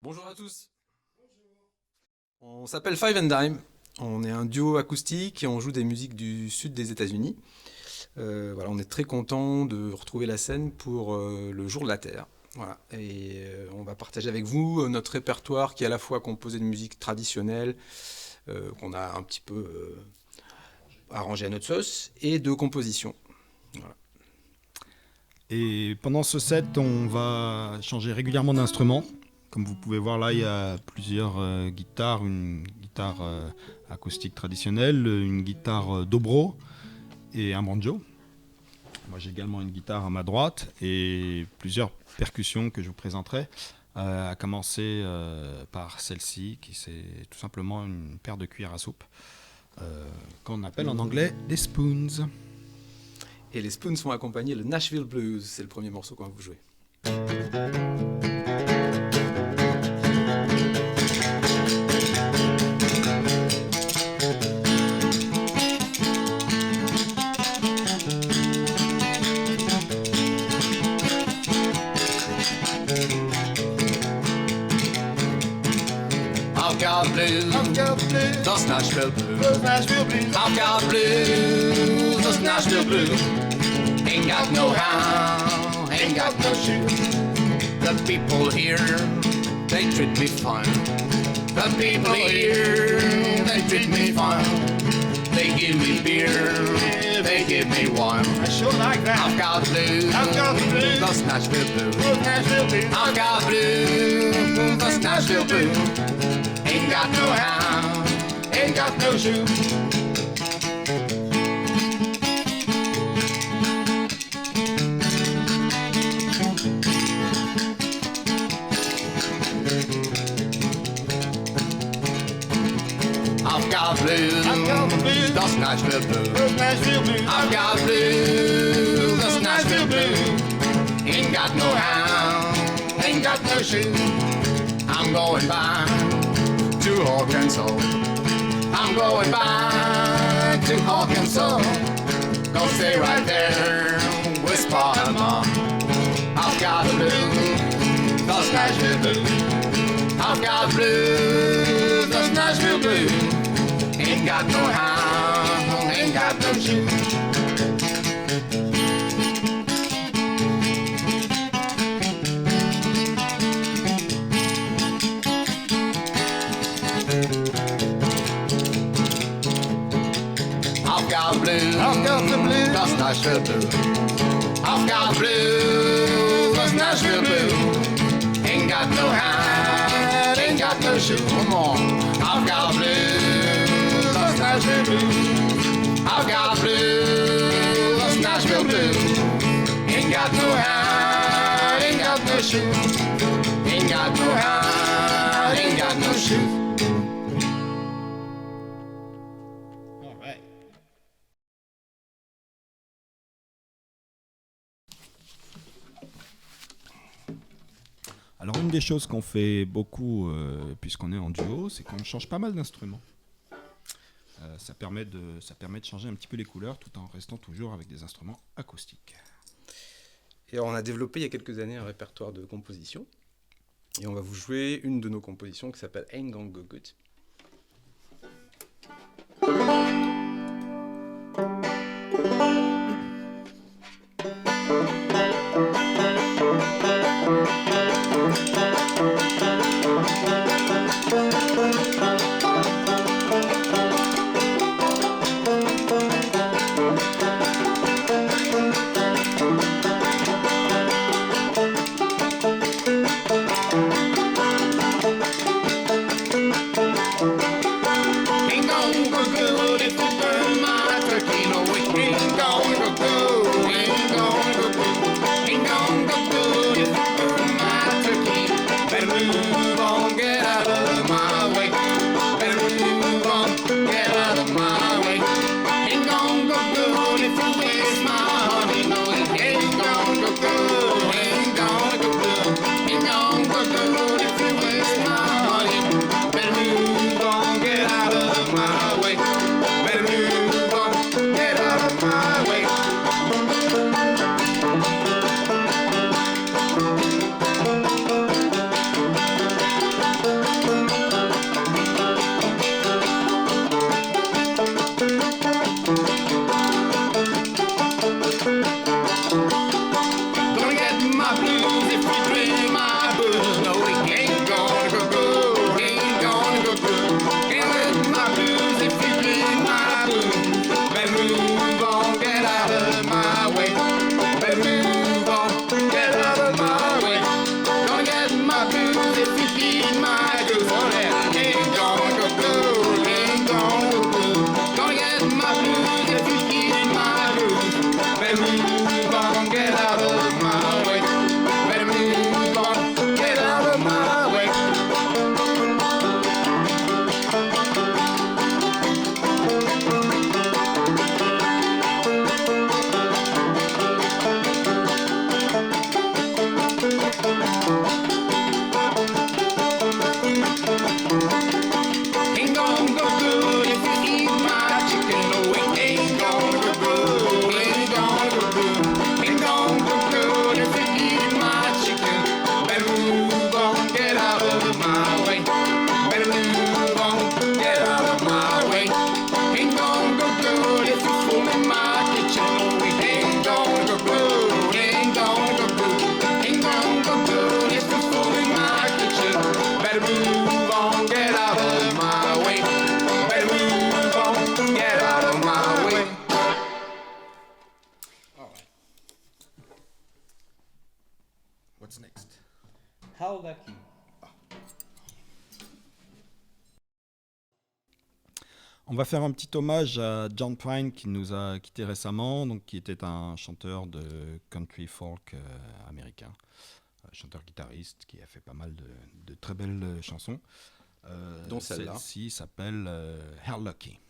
Bonjour à tous. On s'appelle Five and Dime. On est un duo acoustique et on joue des musiques du sud des États-Unis. Voilà, on est très content de retrouver la scène pour le Jour de la Terre. Voilà. Et on va partager avec vous notre répertoire qui est à la fois composé de musique traditionnelle, qu'on a un petit peu arrangé à notre sauce, et de composition. Voilà. Et pendant ce set, on va changer régulièrement d'instrument. Comme vous pouvez voir là, il y a plusieurs guitares, une guitare acoustique traditionnelle, une guitare dobro et un banjo. Moi j'ai également une guitare à ma droite et plusieurs percussions que je vous présenterai, à commencer par celle-ci qui c'est tout simplement une paire de cuillères à soupe qu'on appelle en anglais des spoons. Et les Spoons vont accompagner le Nashville Blues, c'est le premier morceau qu'on va vous jouer. I've got blues, those Nashville blues. I've got blues, those Nashville blues. Ain't got no hand, ain't got no shoe. The people here, they treat me fine. The people here, they treat me fine. They give me beer, they give me wine. I sure like that. I've got blues, I've got the blues. those Nashville blues. Those Nashville blues. I've got blues, those Nashville blues. Ain't got no hand, ain't got no shoe. I've got blues, I've got the blues. those Nashville blues. Those Nashville blues. I've got blues, those Nashville blues. Ain't got no hand, ain't got no shoe. I'm going back to Arkansas. I'm going back to Arkansas. Go stay right there with Spot and Mom. I've got the blues, those Nashville blues. I've got blues, those Nashville blues. Ain't got no hand, ain't got no shoe. I've got blues, I've got the blues. those Nashville blues. I've got blues, those Nashville blues. Ain't got no hand, ain't got no shoe. Come on. I've got blues, those Nashville blues. I've got blues, those Nashville blues. Ain't got no hand, ain't got no shoe. Ain't got no hand, ain't got no shoe. All right. Alors une des choses qu'on fait beaucoup puisqu'on est en duo, c'est qu'on change pas mal d'instruments. Ça permet de changer un petit peu les couleurs tout en restant toujours avec des instruments acoustiques. Et alors, on a développé il y a quelques années un répertoire de composition. Et on va vous jouer une de nos compositions qui s'appelle Ain't Gonna Go Good. Ain't gonna go good if How Lucky. On va faire un petit hommage à John Prine qui nous a quittés récemment, donc qui était un chanteur de country folk américain, chanteur-guitariste qui a fait pas mal de très belles chansons. Dont celle-là. Celle-ci s'appelle How Lucky.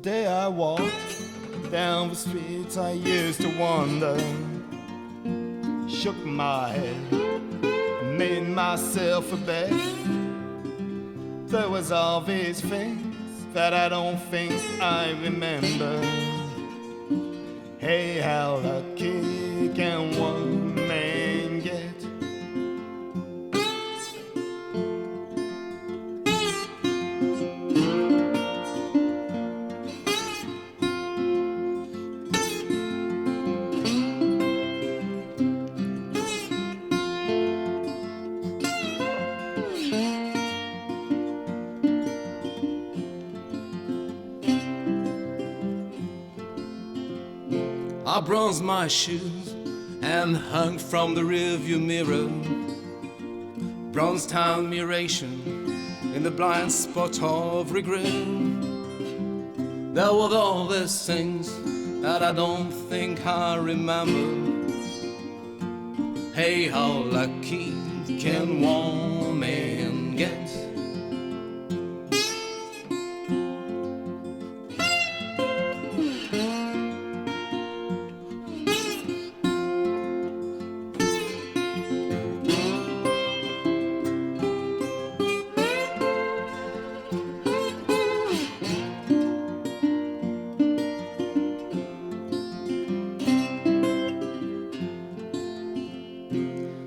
Today I walked down the streets I used to wander, shook my head, made myself a bed. There was all these things that I don't think I remember. Hey, how lucky can one man get? I bronzed my shoes and hung from the rearview mirror. Bronze town muration in the blind spot of regret. There were all these things that I don't think I remember. Hey, how lucky can one man get?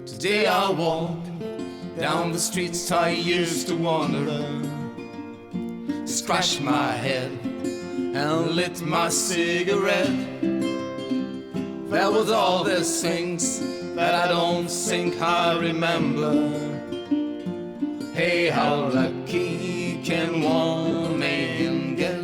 Today I walked down the streets I used to wander, scratched my head and lit my cigarette. There was all these things that I don't think I remember. Hey, how lucky can one man get?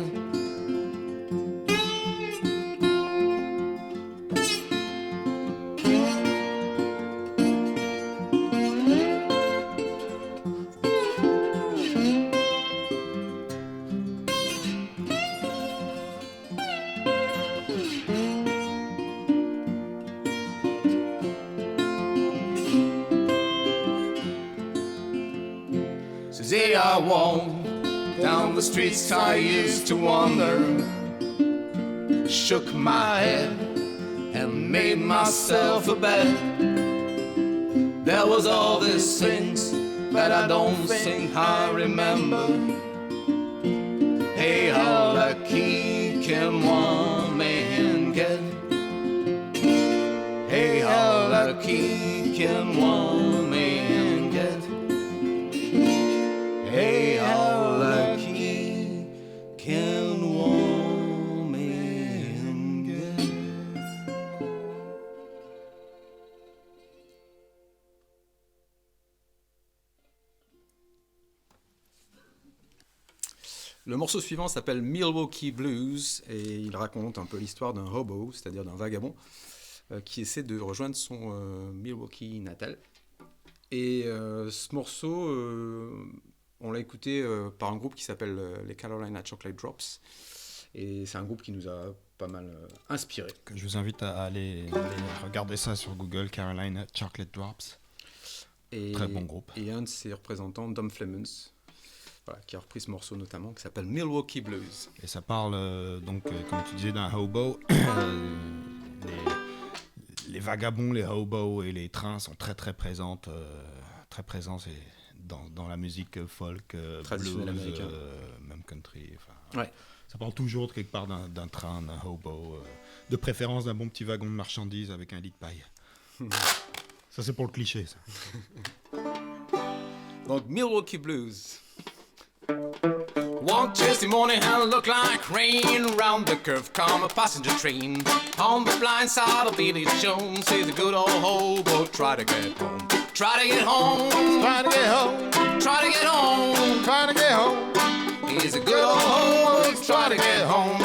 Today I walked down the streets I used to wander, shook my head and made myself a bed. There was all these things that I don't think I remember. Hey, how lucky can one man get? Hey, how lucky can one man get? Hey, how lucky can one man get? Le morceau suivant s'appelle Milwaukee Blues et il raconte un peu l'histoire d'un hobo, c'est-à-dire d'un vagabond, qui essaie de rejoindre son Milwaukee natal. Et ce morceau, on l'a écouté par un groupe qui s'appelle les Carolina Chocolate Drops. Et c'est un groupe qui nous a pas mal inspiré. Je vous invite à aller regarder ça sur Google, Carolina Chocolate Drops. Très bon groupe. Et un de ses représentants, Dom Flemons, voilà, qui a repris ce morceau notamment, qui s'appelle Milwaukee Blues. Et ça parle donc, comme tu disais, d'un hobo. Les vagabonds, les hobos et les trains sont très très présents dans la musique folk, blues, même country. Ouais. Ça parle toujours de quelque part d'un train, d'un hobo, de préférence d'un bon petit wagon de marchandises avec un lit de paille. Ça c'est pour le cliché, ça. Donc Milwaukee Blues. One Tuesday morning and look like rain. Round the curve come a passenger train. On the blind side of Billy Jones is a good old hobo. Try to get home. Try to get home. Try to get home. Try to get home. Try to get home. He's a good old hobo. Try to get home.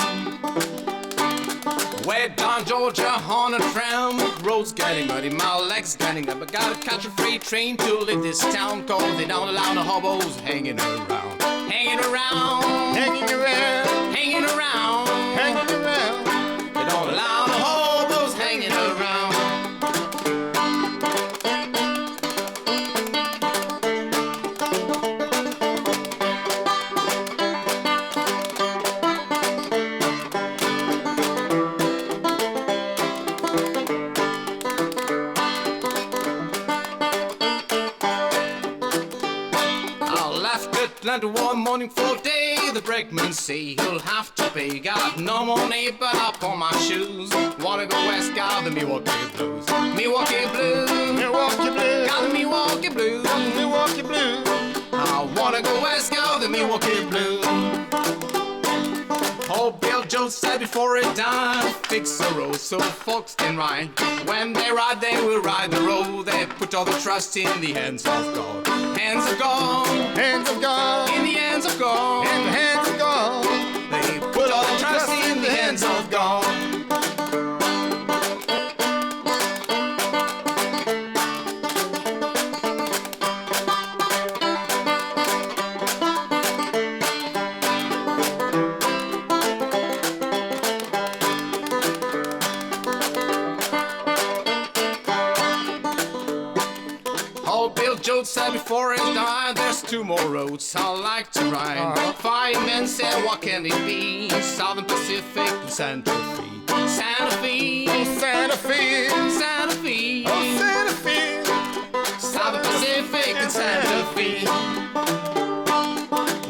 Way down Georgia on a tram. Roads getting muddy, my legs getting up. I gotta catch a freight train to leave this town. Cause they don't allow the hobos hanging around. Hanging around. Hanging around. Hanging around. Hanging around. They don't allow the hobos hanging around. I left Atlanta one morning for a day. The brakeman say he'll have to pay. Got no money but I put my shoes. Wanna go west, got the Milwaukee Blues. Milwaukee Blues. Milwaukee Blues. Got the Milwaukee Blues. Milwaukee Blues. I wanna go west, got the Milwaukee Blues. Old Bill Jones said before he died, fix the road so folks can ride. When they ride, they will ride the road. They put all the trust in the hands of God. Hands of God. Hands of God. In the hands of God. In the hands of God. They put all the trust in the hands of God. Old Bill Jones said before he died, there's two more roads I like to ride. Firemen said, what can it be? Southern Pacific and Santa Fe. Santa Fe. Santa Fe. Santa Fe. Oh, Santa Fe. Southern Pacific and Santa Fe.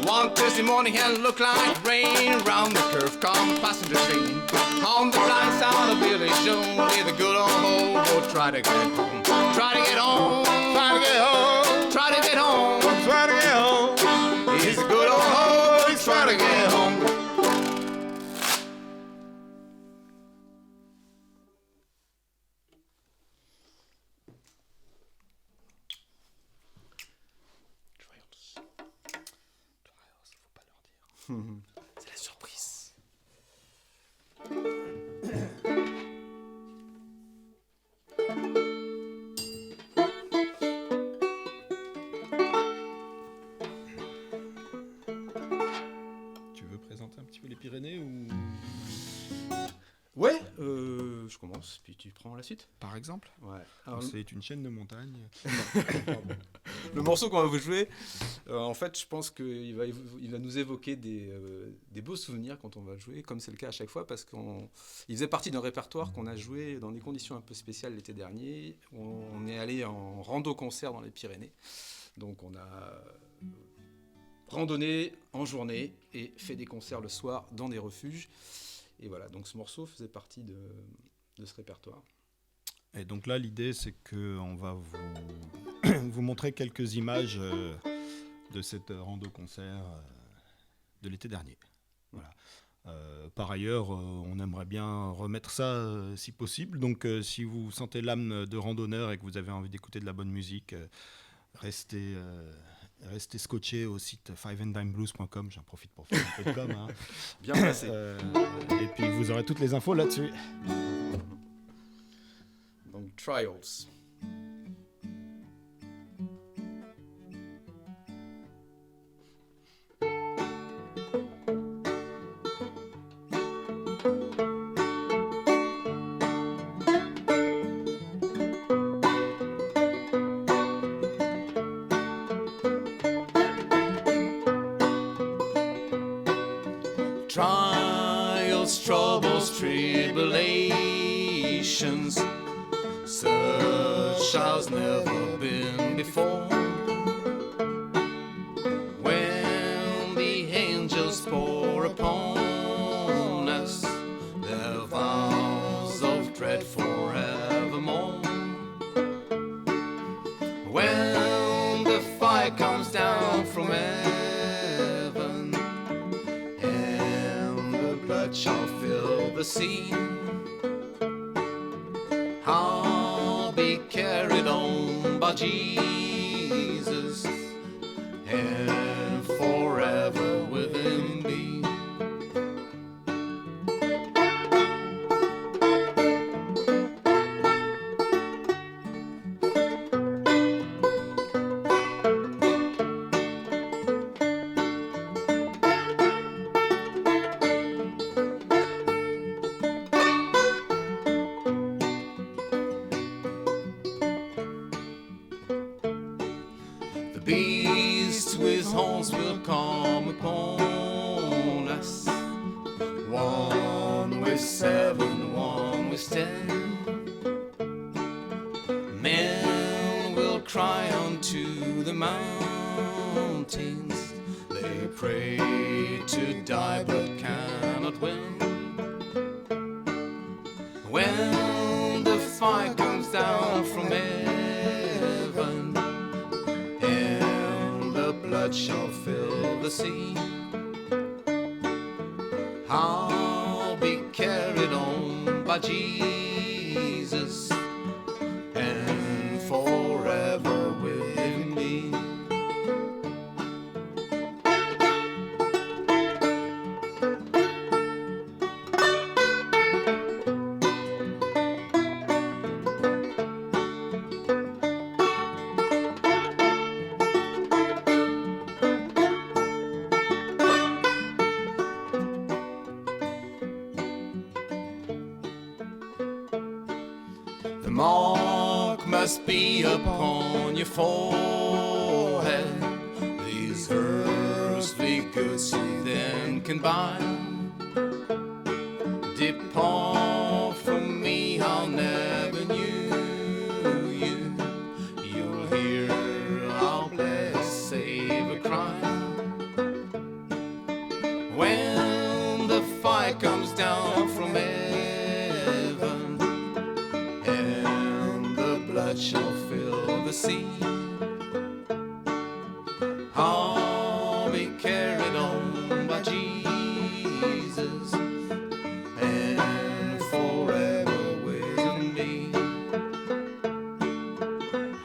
One Tuesday morning and look like rain. Round the curve come passenger train. On the blind side of Billy Jones, with a good old hobo. Try to get home. Try to get home. Try to get home. Try to get home. Try to get home. He's a good old hobo. He's trying to get home. C'est la surprise. Tu veux présenter un petit peu les Pyrénées ou Ouais, je commence, puis tu prends la suite. par exemple? Ouais. Alors, C'est une chaîne de montagne. le morceau qu'on va vous jouer, en fait, je pense qu'il va nous évoquer des beaux souvenirs quand on va le jouer, comme c'est le cas à chaque fois, parce qu'il faisait partie d'un répertoire qu'on a joué dans des conditions un peu spéciales l'été dernier. On est allé en rando-concert dans les Pyrénées. Donc on a randonné en journée et fait des concerts le soir dans des refuges. Et voilà, donc ce morceau faisait partie de ce répertoire. Et donc là, l'idée, c'est qu'on va vous montrer quelques images de cette rando-concert de l'été dernier. Voilà. Par ailleurs, on aimerait bien remettre ça si possible. Donc, si vous sentez l'âme de randonneur et que vous avez envie d'écouter de la bonne musique, restez scotché au site fiveanddimeblues.com. J'en profite pour faire un peu de com. Hein. Bien placé. Et puis, vous aurez toutes les infos là-dessus. Donc Trials. Trials, troubles, tribulations, such as never been before. When the angels pour upon us their vows of dread forevermore. When the fire comes sea. I'll be carried on by Jesus and forever with him be. Beasts with horns will come upon us. One with 7, one with 10. Men will cry unto the mountains. They pray to die but cannot win. When the fire comes down from heaven, blood shall fill the sea. I'll be carried on by Jesus and forever with me. The mark must be upon your forehead. These earthly goods you then can buy. Depart from me, I'll never knew you. You'll hear our blessed Savior cry. When the fire comes down from heaven and the blood shall fill the sea, I'll be carried on by Jesus and forever with me.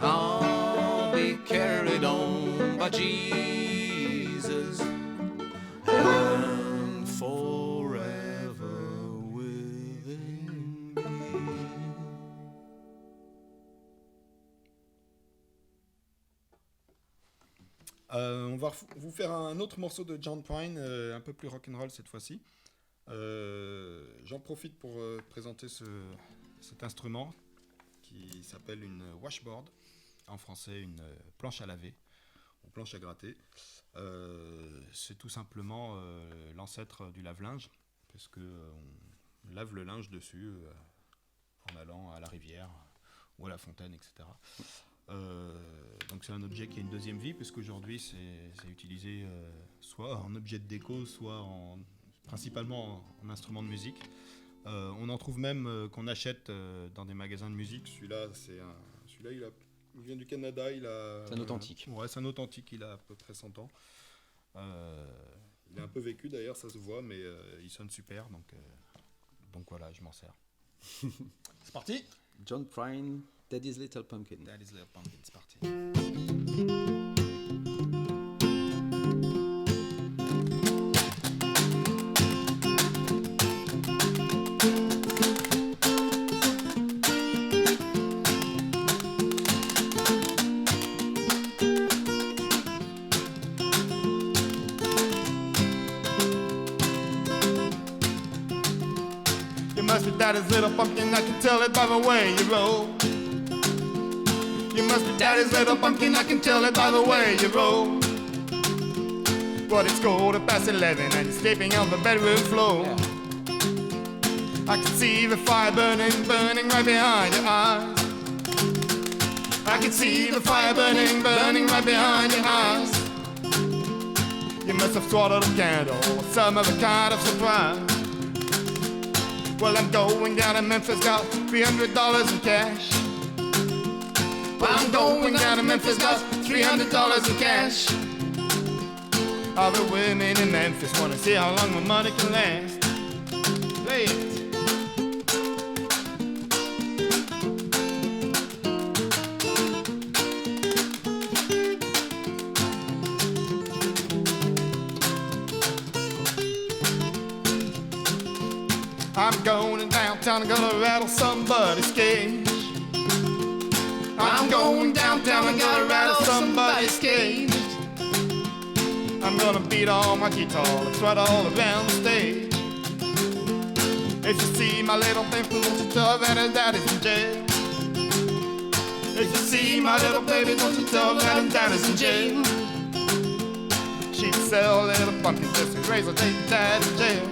I'll be carried on by Jesus and forever with me. On va vous faire un autre morceau de John Prine, un peu plus rock'n'roll cette fois-ci. J'en profite pour présenter cet instrument qui s'appelle une washboard, en français une planche à laver ou planche à gratter. C'est tout simplement l'ancêtre du lave-linge, parce qu'on lave le linge dessus en allant à la rivière ou à la fontaine, etc. Donc c'est un objet qui a une deuxième vie, parce qu'aujourd'hui c'est utilisé soit en objet de déco, soit principalement en instrument de musique. On en trouve même qu'on achète dans des magasins de musique. Celui-là il vient du Canada. C'est un authentique. Ouais, c'est un authentique, il a à peu près 100 ans. Il est un peu vécu d'ailleurs, ça se voit, mais il sonne super, donc voilà, je m'en sers. C'est parti. John Prine, Daddy's Little Pumpkin. Daddy's Little Pumpkin, c'est parti. You must be daddy's little pumpkin, I can tell it by the way you roll. You must be daddy's little pumpkin, I can tell it by the way you roll. But it's 11:15 and you're sleeping on the bedroom floor. I can see the fire burning right behind your eyes. I can see the fire burning right behind your eyes. You must have swallowed a candle, some other kind of surprise. Well, I'm going down to Memphis, got $300 in cash. Well, I'm going down to Memphis, got $300 in cash. All the women in Memphis wanna see how long my money can last. Play it. I'm going downtown, gonna rattle somebody's cage. I'm going downtown, I'm gonna rattle somebody's cage. I'm gonna beat on my guitar, let's ride all around the stage. If you see my little baby, won't you tell that his daddy's in jail? If you see my little baby, won't you tell that his daddy's in jail? She'd sell little pumpkins just to raise her dad in jail.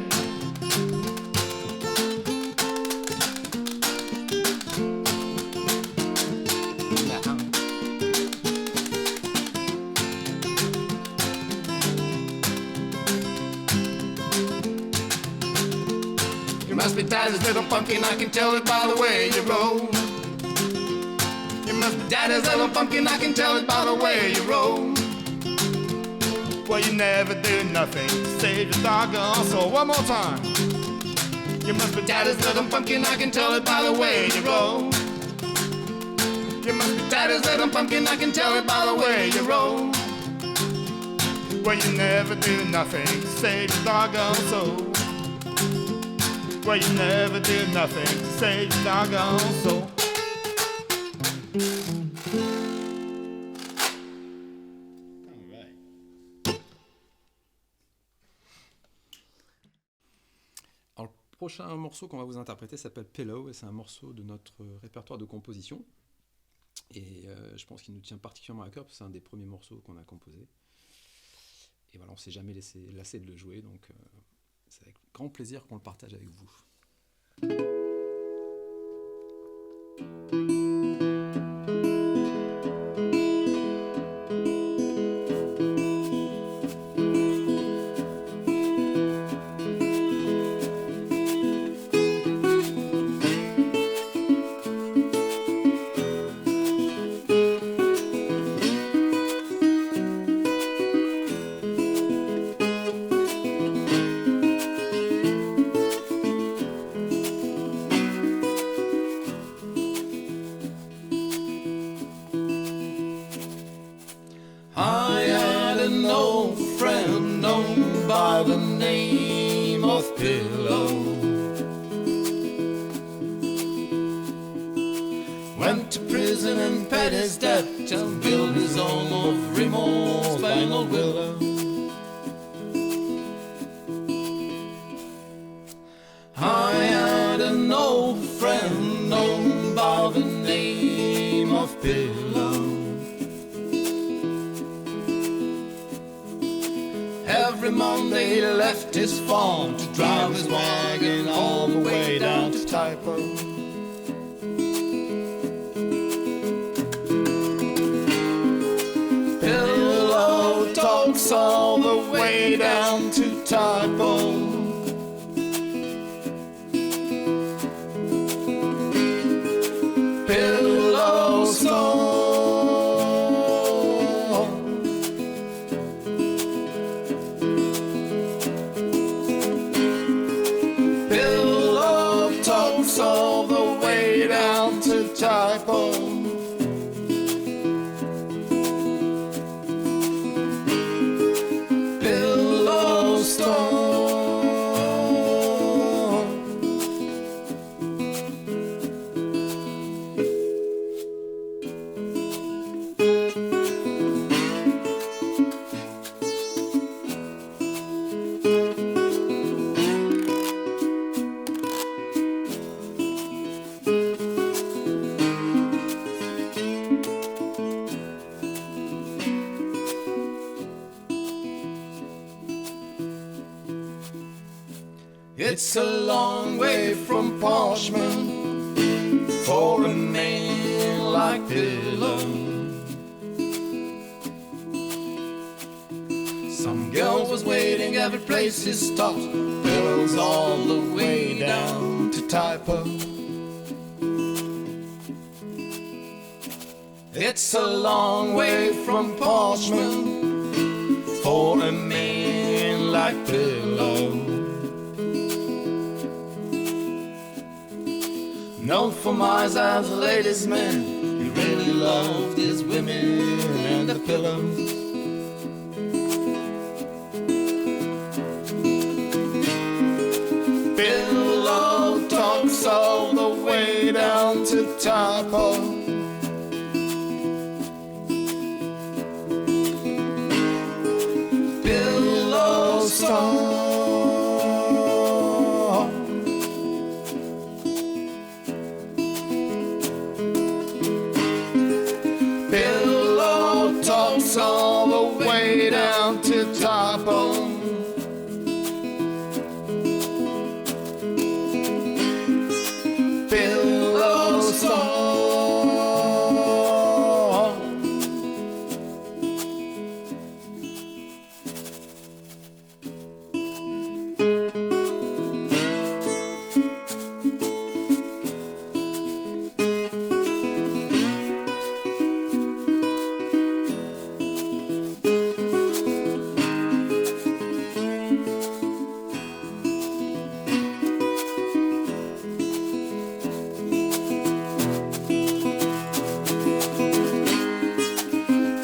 You must be daddy's little pumpkin, I can tell it by the way you roll. You must be daddy's little pumpkin, I can tell it by the way you roll. Well, you never do nothing to save your doggone soul. One more time. You must be daddy's little pumpkin, I can tell it by the way you roll. You must be daddy's little pumpkin, I can tell it by the way you roll. Well, you never do nothing to save your doggone soul. Well, you never do nothing to save your doggone soul. Alors, le prochain morceau qu'on va vous interpréter s'appelle Pillow et c'est un morceau de notre répertoire de composition. Et je pense qu'il nous tient particulièrement à cœur parce que c'est un des premiers morceaux qu'on a composé. Et voilà, on ne s'est jamais lassé de le jouer, donc c'est avec grand plaisir qu'on le partage avec vous. I had an old friend known by the name of Pillow. Went to prison and paid his debt and built his home of remorse by an old willow. I had an old friend known by the name of Pillow. Every Monday he left his farm to drive his wagon all the way down to Typo. Pillow talks all the way down to Typo. Pillow song. All the way down to Typo. Pillow Stone. It's a long way from Parchment for a man like Pillow. Some girl was waiting every place he stopped. Pillows all the way down to Typo. It's a long way from Parchment for a man like Pillow. Known for miles as a ladies' man, he really loved his women and the pillows. Pillow song. Pillow talks all the way down to Topple. Pillow song.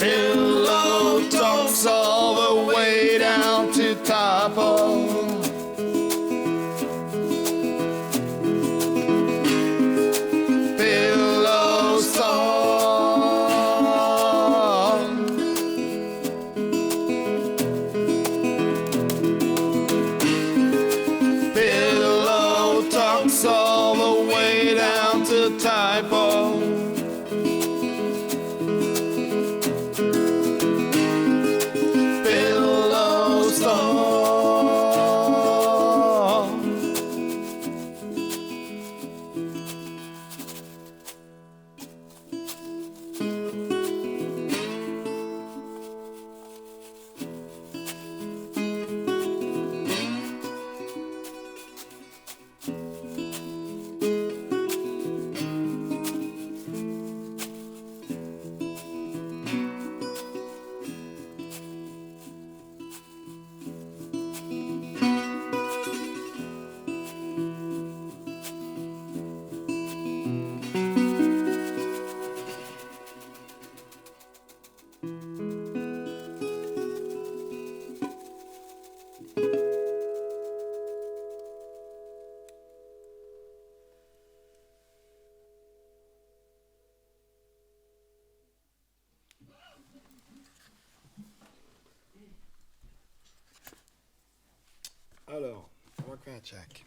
Pillow talks all the way down to Topple. Pillow song. Pillow talks all the way down to Topple. Pillow song. Alors, Rockman Jack.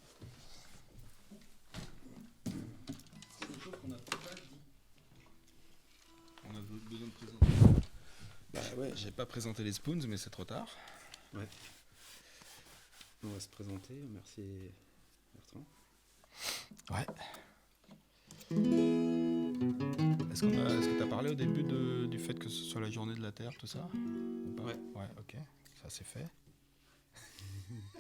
On a besoin de présenter. Bah ouais, j'ai pas présenté les Spoons, mais c'est trop tard. Ouais. On va se présenter. Merci Bertrand. Ouais. Est-ce que tu as parlé au début du fait que ce soit la journée de la Terre, tout ça ou pas? Ouais. Ouais, ok. Ça c'est fait.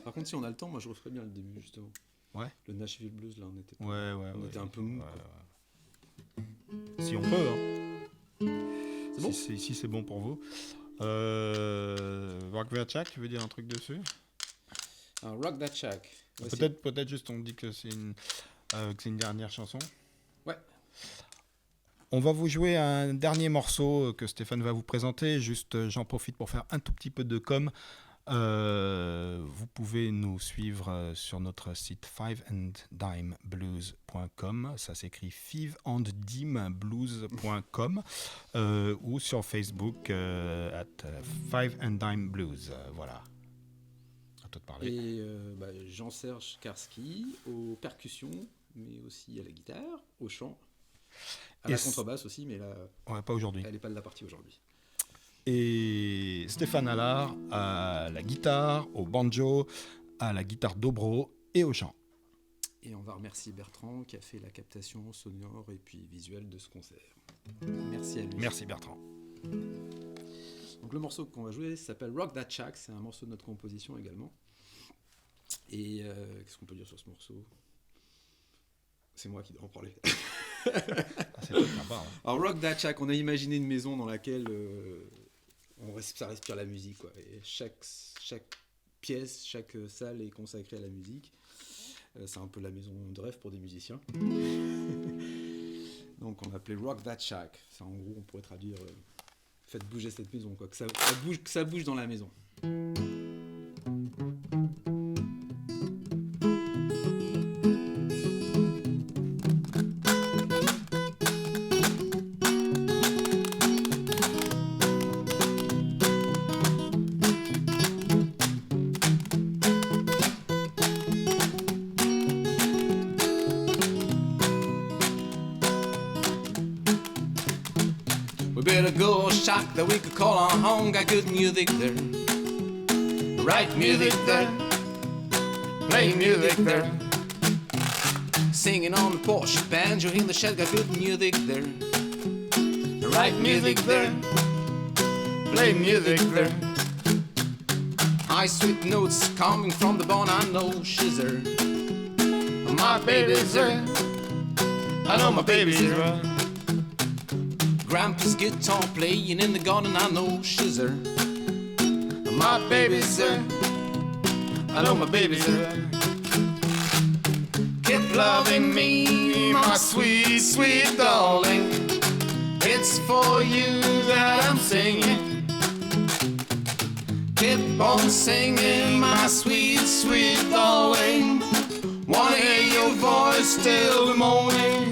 Par contre, si on a le temps, moi je referais bien le début justement. Ouais. Le Nashville Blues, là, on était, Ouais. était un peu mou. Ouais, quoi. ouais. Si on peut, hein. C'est bon. Si c'est bon pour vous. Rockverchak, tu veux dire un truc dessus? Alors, Rock That Shack. Voici. Peut-être juste on dit que c'est une dernière chanson. Ouais. On va vous jouer un dernier morceau que Stéphane va vous présenter. Juste, j'en profite pour faire un tout petit peu de com. Vous pouvez nous suivre sur notre site fiveanddimeblues.com, ça s'écrit fiveanddimeblues.com, ou sur Facebook at fiveanddimeblues. Voilà. À toi de parler. Et Jean-Serge Karski aux percussions, mais aussi à la guitare, au chant, à la contrebasse aussi, mais là, Ouais, pas aujourd'hui. elle n'est pas de la partie aujourd'hui. Et Stéphane Allard à la guitare, au banjo, à la guitare dobro et au chant. Et on va remercier Bertrand qui a fait la captation sonore et puis visuelle de ce concert. Merci à lui. Merci Bertrand. Donc le morceau qu'on va jouer s'appelle Rock That Shack, c'est un morceau de notre composition également. Et qu'est-ce qu'on peut dire sur ce morceau? C'est moi qui dois en parler. C'est pas sympa, hein. Alors Rock That Shack, on a imaginé une maison dans laquelle ça respire la musique, quoi. Et chaque pièce, chaque salle est consacrée à la musique. C'est un peu la maison de rêve pour des musiciens. Donc on appelait Rock That Shack. Ça, en gros, on pourrait traduire faites bouger cette maison, quoi. Que ça bouge dans la maison. shack that we could call our home. Got good music there, Right music there, play music there. singing on the porch, banjo in the shed. Got good music there, Right music there, play music there. high sweet notes coming from the barn. I know she's there. My baby's there, I know my baby's there. Grandpa's guitar playing in the garden. I know she's there. My baby's there, I know my baby's there. Keep loving me, my sweet, sweet darling. It's for you that I'm singing. Keep on singing, my sweet, sweet darling. Wanna hear your voice till the morning.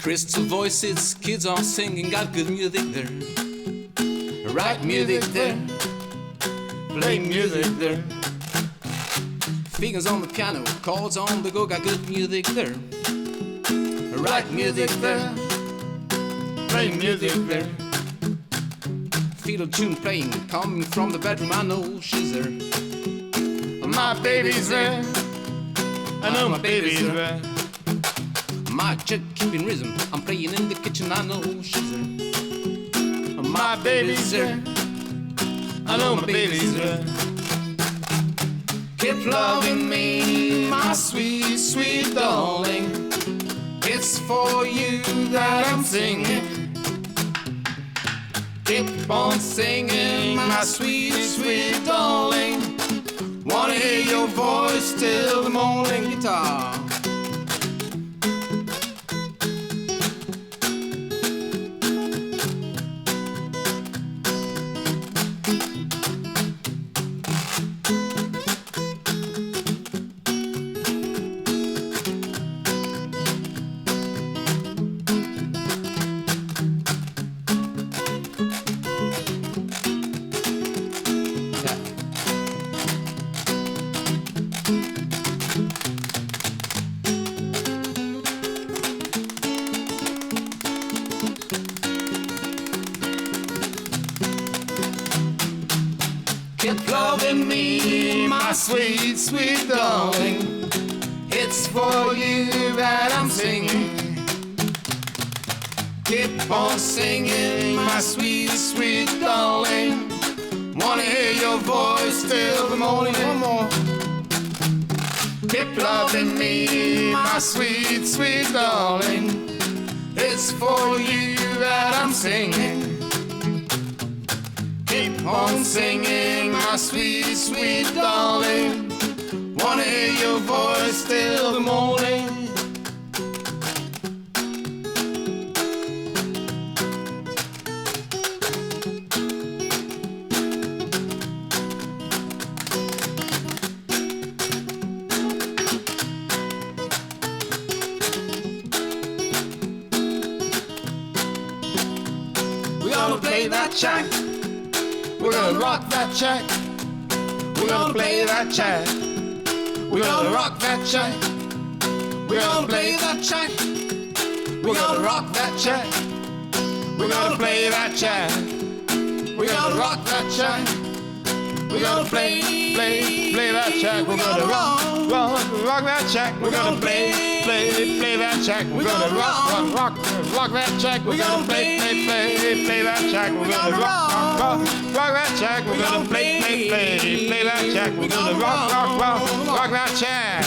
Crystal voices, kids are singing. Got good music there, Right music there, play music there. fingers on the piano, chords on the go. Got good music there, Right music there, play music there. fiddle tune playing, coming from the bedroom. I know she's there. My baby's there, I know my baby's there. My chick keeping rhythm, I'm playing in the kitchen. I know she's there. My baby's there, I know my baby's there. Keep loving me, my sweet, sweet darling. It's for you that I'm singing. Keep on singing, my sweet, sweet darling. Wanna hear your voice till the morning. Guitar. Keep loving me, my sweet, sweet darling. It's for you that I'm singing. Keep on singing, my sweet, sweet darling. Wanna hear your voice till the morning. One more. Keep loving me, my sweet, sweet darling. It's for you that I'm singing. Keep on singing, my sweet, sweet darling. Wanna hear your voice till the morning. We're gonna play that track. We're gonna rock that track. We're gonna play that track. We're gonna rock that track. We're gonna play that track. We're gonna rock that track. We're gonna play that track. We're gonna rock that track. We're gonna play that track. We're gonna rock that track. We're gonna play that track. We're gonna rock that track. We're gonna play that track. We're gonna rock that track. We're gonna play that track. We're gonna rock that track.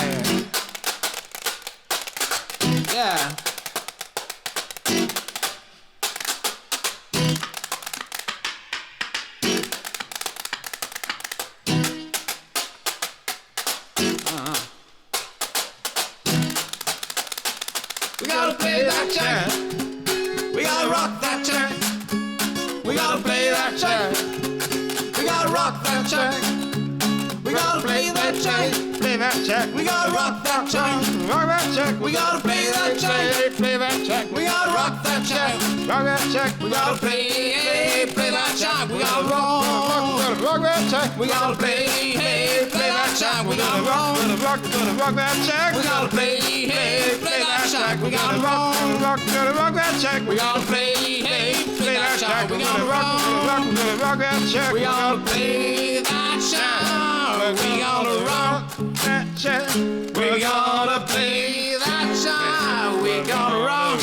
Yeah. We gotta play that track. We gotta rock that track. We gotta play that track. We gotta rock that track. We gotta play that track. Play that track. check. We gotta rock that check. Rock that check. We gotta pay that check. Play that check. We gotta rock that check. Rock that check. We gotta play that check. We gotta rock. Rock that check. We gotta play that check. We gotta rock. Rock that check. We gotta play that check. We gotta rock. Rock that check. We gotta play that check. We gotta rock. Rock that check. We gotta play that check. We gotta rock that check. We gotta play that check. We gotta rock.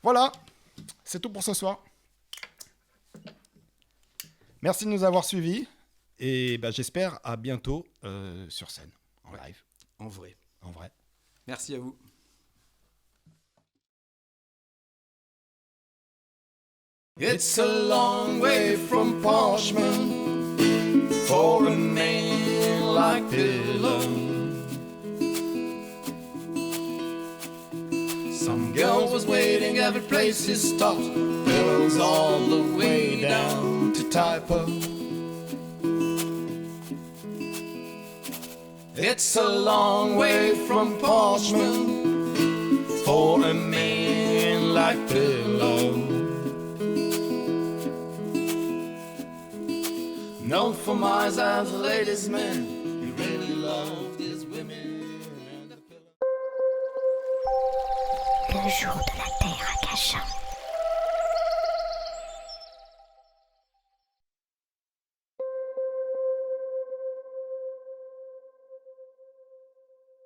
Voilà, c'est tout pour ce soir. Merci de nous avoir suivis et j'espère à bientôt sur scène, en live, En vrai. en vrai. Merci à vous. It's a long way from Parchment for a man like Pillow. Some girl was waiting every place he stopped. Pillows all the way down to Typo. It's a long way from Parchment for a man like Pillow. Known for miles as a ladies' man, he really loved his women and the pillow. Le jour de la terre à Cachin.